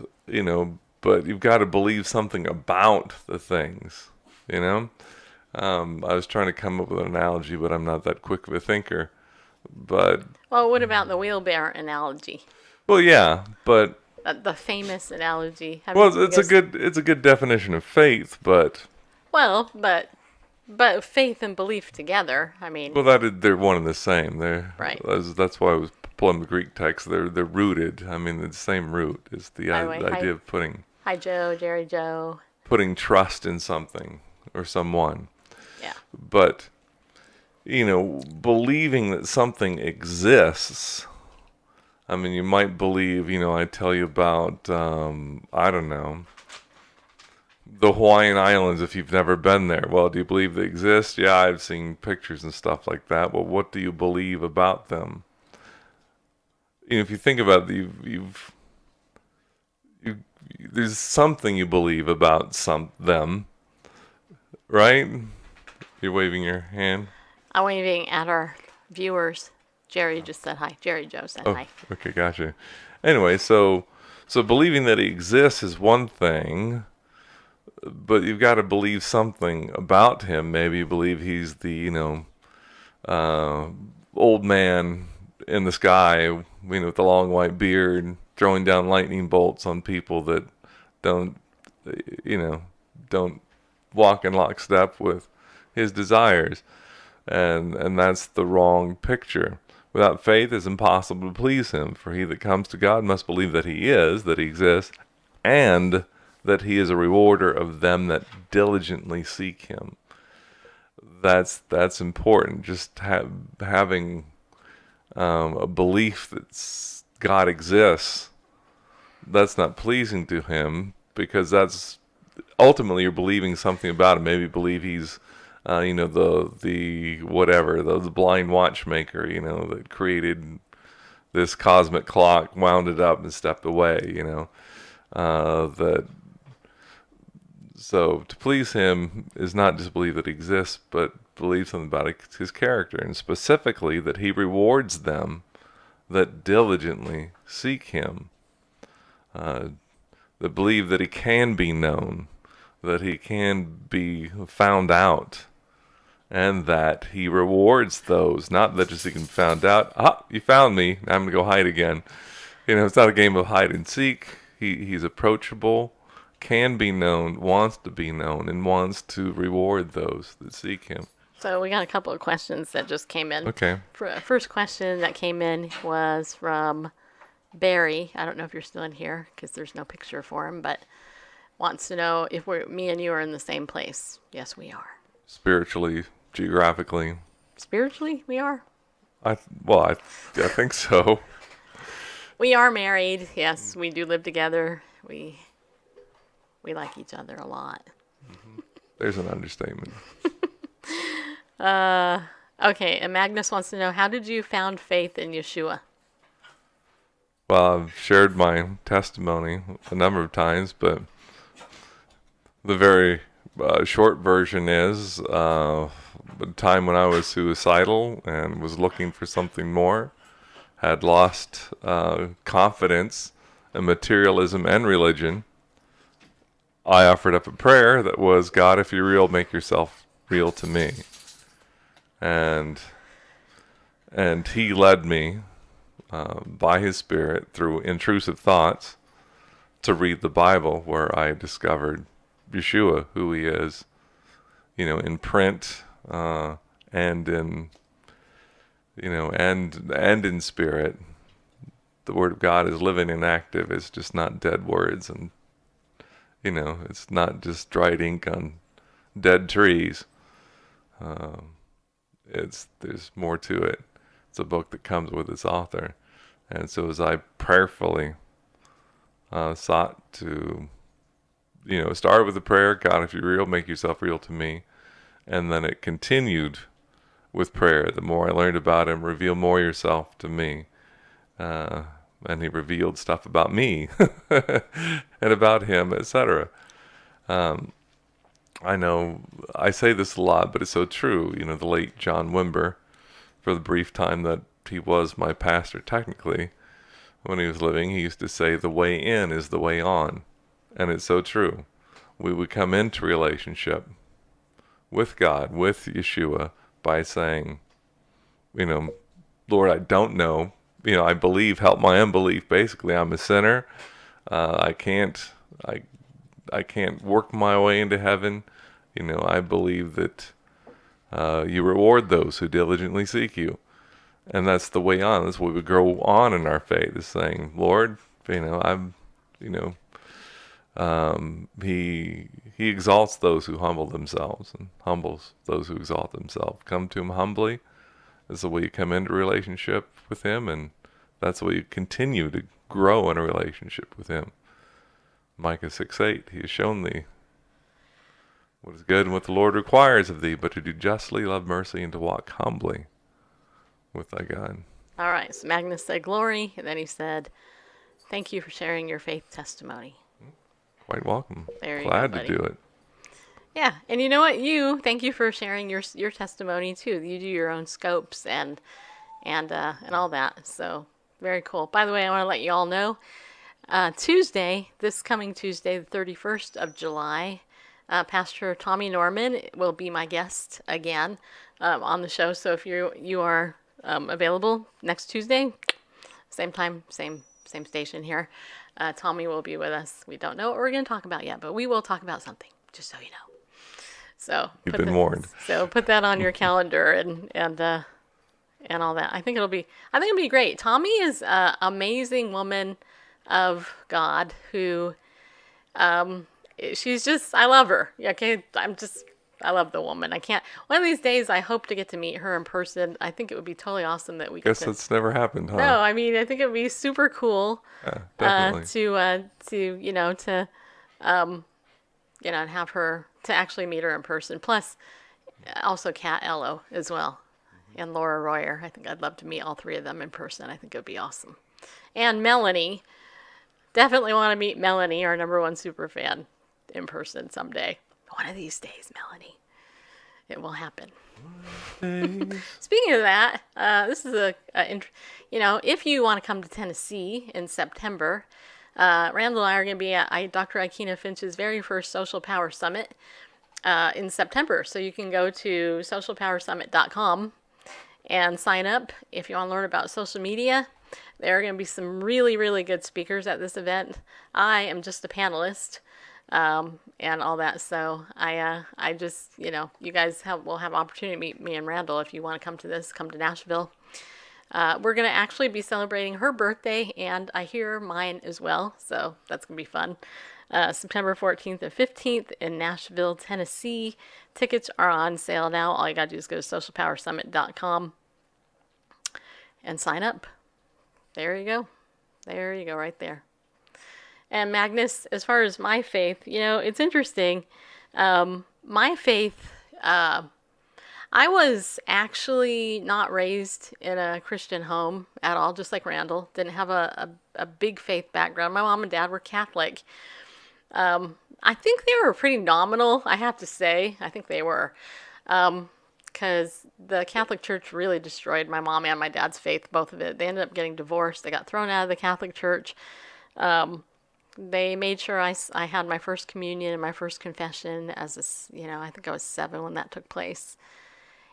but you've got to believe something about the things, I was trying to come up with an analogy, but I'm not that quick of a thinker. But Well, what about the wheelbarrow analogy? well, yeah, but The famous analogy. it's a good definition of faith, but Well, but faith and belief together. I mean, well, they're one and the same. Right. That's why I was pulling the Greek text. They're rooted. I mean, the same root is the By the way, idea of putting hi Joe, Jerry Joe. trust in something or someone. Yeah. But believing that something exists. I mean, you might believe. I tell you about I don't know, the Hawaiian Islands if you've never been there. Well, do you believe they exist? Yeah, I've seen pictures and stuff like that. Well, what do you believe about them? If you think about it, there's something you believe about them, right? You're waving your hand. I'm waving at our viewers. Jerry just said hi. Jerry Joe said hi. Okay, gotcha. Anyway, so believing that he exists is one thing, but you've got to believe something about him. Maybe you believe he's the old man in the sky, with the long white beard, throwing down lightning bolts on people that don't walk in lockstep with his desires, and that's the wrong picture. Without faith, it's impossible to please him. For he that comes to God must believe that he exists, and that he is a rewarder of them that diligently seek him. That's important. Just having a belief that God exists, that's not pleasing to him, because that's ultimately you're believing something about him. Maybe you believe he's the blind watchmaker, that created this cosmic clock, wound it up and stepped away, so to please him is not just believe that he exists, but believe something about his character, and specifically that he rewards them that diligently seek him, that believe that he can be known, that he can be found out, and that he rewards those, not that just he can be found out. You found me, now I'm going to go hide again. It's not a game of hide and seek. He's approachable, can be known, wants to be known, and wants to reward those that seek him. So we got a couple of questions that just came in. Okay. First question that came in was from Barry. I don't know if you're still in here because there's no picture for him, but wants to know if me and you are in the same place. Yes, we are. Spiritually, geographically. Spiritually, we are. I think so. We are married. Yes, we do live together. We like each other a lot. There's an understatement. Okay, and Magnus wants to know, how did you found faith in Yeshua? Well, I've shared my testimony a number of times, but the very short version is the time when I was suicidal and was looking for something more, had lost confidence in materialism and religion. I offered up a prayer that was, God, if you're real, make yourself real to me. And he led me by his Spirit through intrusive thoughts to read the Bible, where I discovered Yeshua, who he is, in print and in and in spirit. The Word of God is living and active. It's just not dead words, and It's not just dried ink on dead trees. There's more to it. It's a book that comes with its author. And so as I prayerfully sought to, start with a prayer, God, if you're real, make yourself real to me. And then it continued with prayer. The more I learned about him, reveal more yourself to me. And he revealed stuff about me and about him, etc. I know I say this a lot, but it's so true. The late John Wimber, for the brief time that he was my pastor technically, when he was living, he used to say the way in is the way on. And it's so true. We would come into relationship with God, with Yeshua, by saying, Lord, I don't know. I believe, help my unbelief. Basically, I'm a sinner. I can't work my way into heaven. I believe that you reward those who diligently seek you. And that's the way on. That's what we grow on in our faith, is saying, Lord, I'm, he exalts those who humble themselves and humbles those who exalt themselves. Come to him humbly. That's the way you come into relationship with him, and that's the way you continue to grow in a relationship with him. Micah 6:8, he has shown thee what is good and what the Lord requires of thee, but to do justly, love mercy, and to walk humbly with thy God. All right, so Magnus said glory, and then he said, thank you for sharing your faith testimony. Quite welcome. There you Glad go, to buddy. do it. Yeah, and you know what? Thank you for sharing your testimony too. You do your own scopes and all that. So very cool. By the way, I want to let you all know, this coming Tuesday, the 31st of July, Pastor Tommy Norman will be my guest again on the show. So if you are available next Tuesday, same time, same station here, Tommy will be with us. We don't know what we're going to talk about yet, but we will talk about something, just so you know. So You've been warned. So put that on your calendar and all that. I think it'll be great. Tommy is an amazing woman of God who, she's just, I love her. Okay, I love the woman. I can't. One of these days, I hope to get to meet her in person. I think it would be totally awesome that we. Guess that's never happened, huh? No, I mean, I think it would be super cool. Definitely. And have her to actually meet her in person. Plus, also Kat Ello as well, and Laura Royer. I think I'd love to meet all three of them in person. I think it would be awesome. And Melanie, definitely want to meet Melanie, our number one super fan, in person someday. One of these days, Melanie. It will happen. Speaking of that, this is if you want to come to Tennessee in September, Randall and I are going to be at Dr. Ikena Finch's very first Social Power Summit in September. So you can go to socialpowersummit.com and sign up if you want to learn about social media. There are going to be some really, really good speakers at this event. I am just a panelist and all that. So I just, you guys will have opportunity to meet me and Randall if you want to come to Nashville. We're going to actually be celebrating her birthday, and I hear mine as well, so that's going to be fun. September 14th and 15th in Nashville, Tennessee. Tickets are on sale now. All you got to do is go to socialpowersummit.com and sign up. There you go. There you go, right there. And Magnus, as far as my faith, it's interesting. My faith... I was actually not raised in a Christian home at all, just like Randall. Didn't have a big faith background. My mom and dad were Catholic. I think they were pretty nominal, I have to say. I think they were. Because the Catholic Church really destroyed my mom and my dad's faith, both of it. They ended up getting divorced. They got thrown out of the Catholic Church. They made sure I had my first communion and my first confession I think I was 7 when that took place.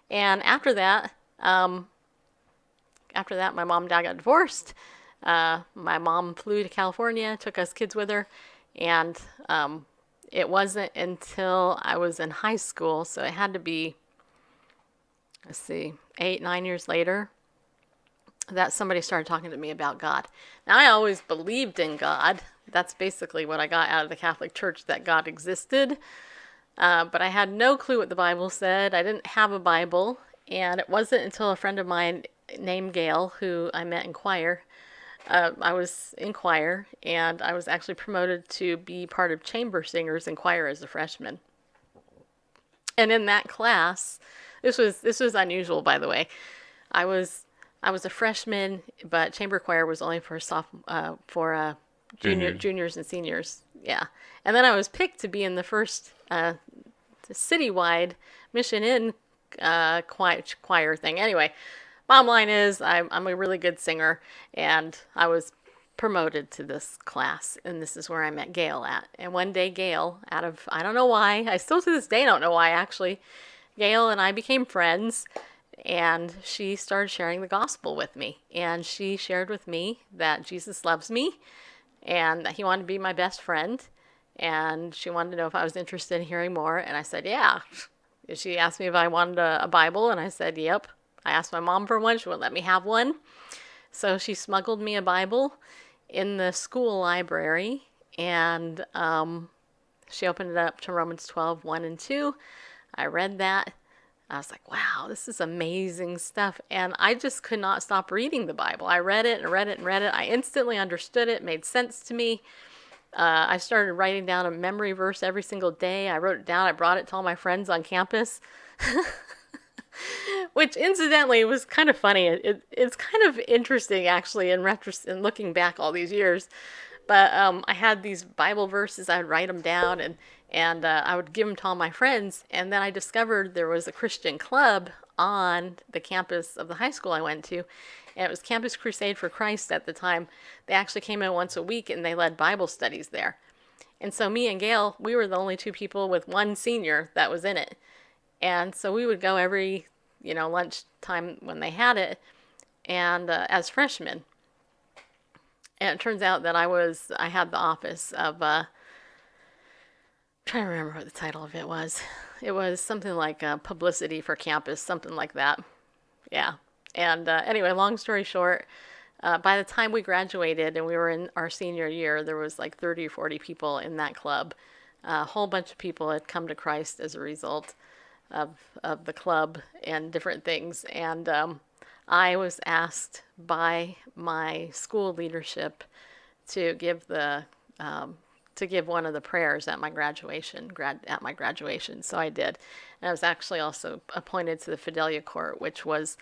And after that, my mom and dad got divorced. My mom flew to California, took us kids with her, and it wasn't until I was in high school, so it had to be, 8-9 years later, that somebody started talking to me about God. Now, I always believed in God, That's basically what I got out of the Catholic Church, that God existed. But I had no clue what the Bible said. I didn't have a Bible. And it wasn't until a friend of mine named Gail, who I met in choir, I was in choir, and I was actually promoted to be part of chamber singers in choir as a freshman. And in that class, this was unusual, by the way. I was a freshman, but chamber choir was only for juniors and seniors. Yeah, and then I was picked to be in the first citywide Mission Inn choir thing. Anyway, bottom line is I'm a really good singer, and I was promoted to this class, and this is where I met Gail at. And one day Gail, I don't know why, I still to this day don't know why actually, Gail and I became friends, and she started sharing the gospel with me. And she shared with me that Jesus loves me and that he wanted to be my best friend. And she wanted to know if I was interested in hearing more. And I said, yeah. She asked me if I wanted a Bible, and I said, yep. I asked my mom for one. She wouldn't let me have one. So she smuggled me a Bible in the school library, and she opened it up to Romans 12, 1 and 2. I read that. I was like, wow, this is amazing stuff. And I just could not stop reading the Bible. I read it and read it and read it. I instantly understood it, made sense to me. I started writing down a memory verse every single day. I wrote it down. I brought it to all my friends on campus, which incidentally was kind of funny. It's kind of interesting, actually, in looking back all these years. But I had these Bible verses. I would write them down, and I would give them to all my friends. And then I discovered there was a Christian club on the campus of the high school I went to. And it was Campus Crusade for Christ at the time. They actually came in once a week, and they led Bible studies there. And so me and Gail, we were the only two people with one senior that was in it. And so we would go every, lunchtime when they had it, and as freshmen. And it turns out that I had the office of, I'm trying to remember what the title of it was. It was something like publicity for campus, something like that. Yeah. And anyway, long story short, by the time we graduated and we were in our senior year, there was like 30 or 40 people in that club. A whole bunch of people had come to Christ as a result of the club and different things. And I was asked by my school leadership to give one of the prayers at my graduation. So I did. And I was actually also appointed to the Fidelia Court, which was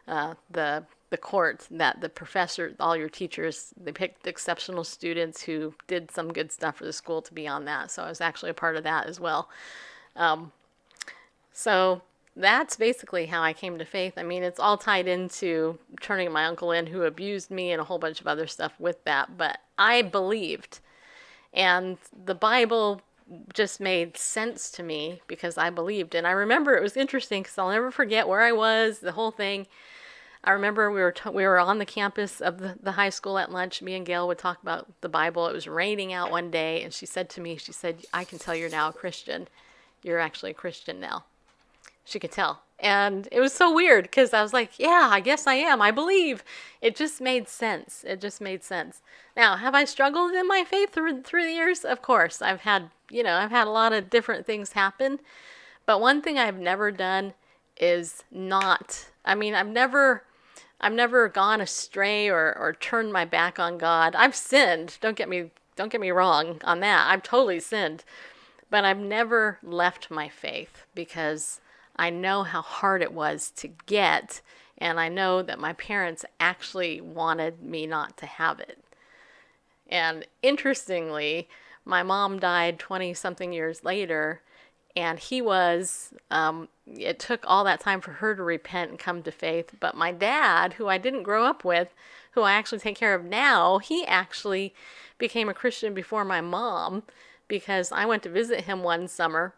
the court that the professor, all your teachers, they picked exceptional students who did some good stuff for the school to be on that. So I was actually a part of that as well. So that's basically how I came to faith. I mean, it's all tied into turning my uncle in, who abused me, and a whole bunch of other stuff with that. But I believed. And the Bible just made sense to me because I believed. And I remember it was interesting because I'll never forget where I was, the whole thing. I remember we were on the campus of the high school at lunch. Me and Gail would talk about the Bible. It was raining out one day, and she said to me, I can tell you're now a Christian. You're actually a Christian now. She could tell. And it was so weird because I was like, yeah, I guess I am. I believe. It just made sense. Now, have I struggled in my faith through the years? Of course. I've had a lot of different things happen. But one thing I've never done is I've never gone astray or turned my back on God. I've sinned. Don't get me wrong on that. I've totally sinned. But I've never left my faith because I know how hard it was to get, and I know that my parents actually wanted me not to have it. And interestingly, my mom died 20-something years later, and it took all that time for her to repent and come to faith. But my dad, who I didn't grow up with, who I actually take care of now, he actually became a Christian before my mom because I went to visit him one summer.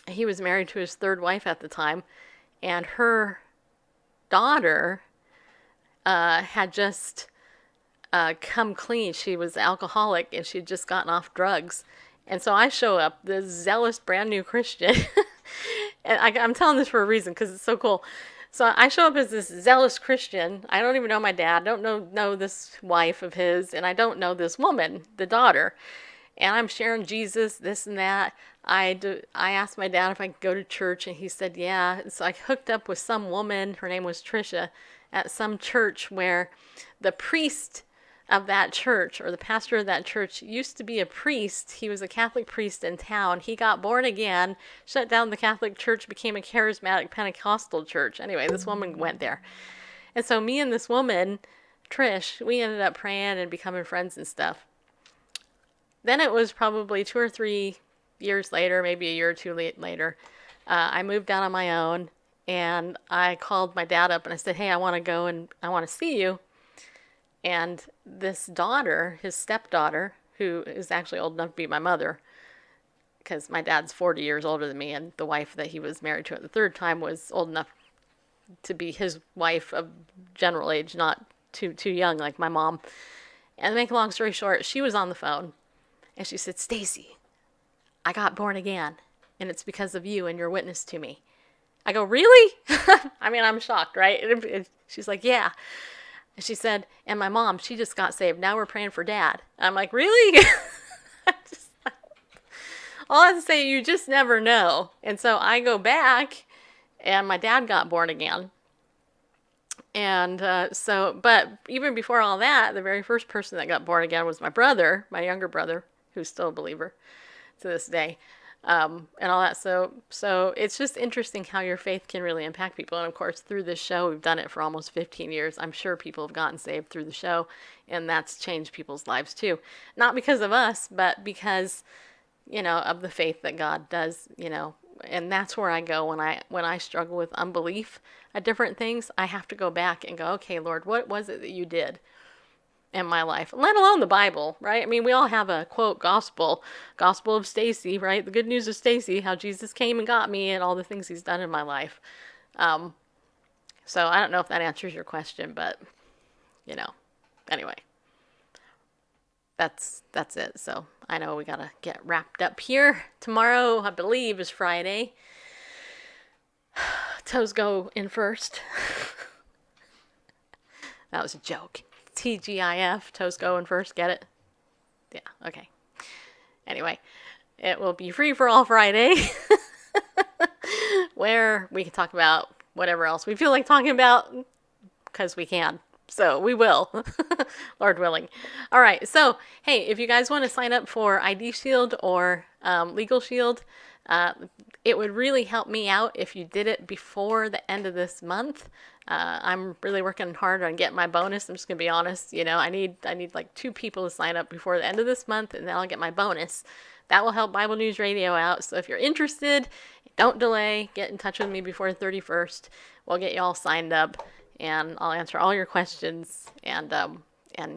He was married to his third wife at the time, and her daughter had just come clean. She was alcoholic, and she'd just gotten off drugs. And so I show up, this zealous, brand new Christian. And I'm telling this for a reason because it's so cool. So I show up as this zealous Christian. I don't even know my dad. I don't know this wife of his, and I don't know this woman, the daughter. And I'm sharing Jesus, this and that. I asked my dad if I could go to church, and he said, yeah. So I hooked up with some woman, her name was Trisha, at some church where the priest of that church, or the pastor of that church, used to be a priest. He was a Catholic priest in town. He got born again, shut down the Catholic church, became a charismatic Pentecostal church. Anyway, this woman went there. And so me and this woman, Trish, we ended up praying and becoming friends and stuff. Then it was probably 2 or 3 years later, maybe a year or two later, I moved out on my own, and I called my dad up and I said, hey, I want to go and I want to see you. And this daughter, his stepdaughter, who is actually old enough to be my mother, because my dad's 40 years older than me, and the wife that he was married to at the third time was old enough to be his wife of general age, not too young like my mom. And to make a long story short, she was on the phone. And she said, Stacy, I got born again, and it's because of you and your witness to me. I go, really? I mean, I'm shocked, right? She's like, yeah. And she said, and my mom, she just got saved. Now we're praying for Dad. I'm like, really? All I have to say, you just never know. And so I go back, and my dad got born again. And but even before all that, the very first person that got born again was my brother, my younger brother, who's still a believer to this day, and all that. So it's just interesting how your faith can really impact people. And of course, through this show, we've done it for almost 15 years. I'm sure people have gotten saved through the show, and that's changed people's lives too. Not because of us, but because, of the faith that God does, and that's where I go when I struggle with unbelief at different things. I have to go back and go, okay, Lord, what was it that you did in my life, let alone the Bible, right? I mean, we all have a quote gospel of Stacy, right? The good news of Stacy, how Jesus came and got me and all the things he's done in my life. So I don't know if that answers your question, but anyway, that's it. So I know we gotta get wrapped up here. Tomorrow, I believe, is Friday. Toes go in first. That was a joke. TGIF, toes going first, get it? Yeah, okay. Anyway, it will be free for all Friday, where we can talk about whatever else we feel like talking about, because we can. So we will, Lord willing. All right, so hey, if you guys want to sign up for ID Shield or Legal Shield, it would really help me out if you did it before the end of this month. I'm really working hard on getting my bonus. I'm just gonna be honest. I need like 2 people to sign up before the end of this month, and then I'll get my bonus. That will help Bible News Radio out. So if you're interested, don't delay. Get in touch with me before the 31st. We'll get you all signed up, and I'll answer all your questions, and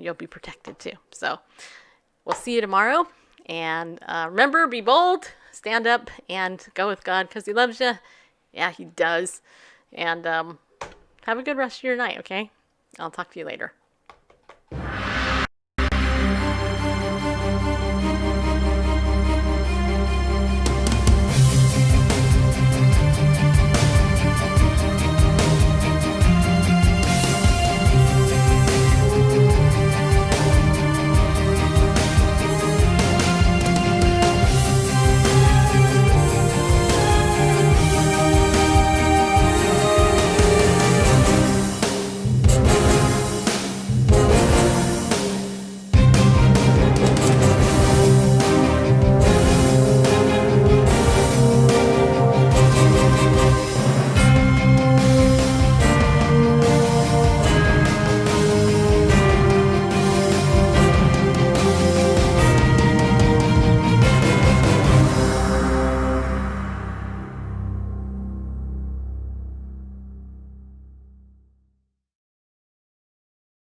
you'll be protected too. So we'll see you tomorrow. And remember, be bold, stand up, and go with God because He loves you. Yeah, He does. And have a good rest of your night, okay? I'll talk to you later.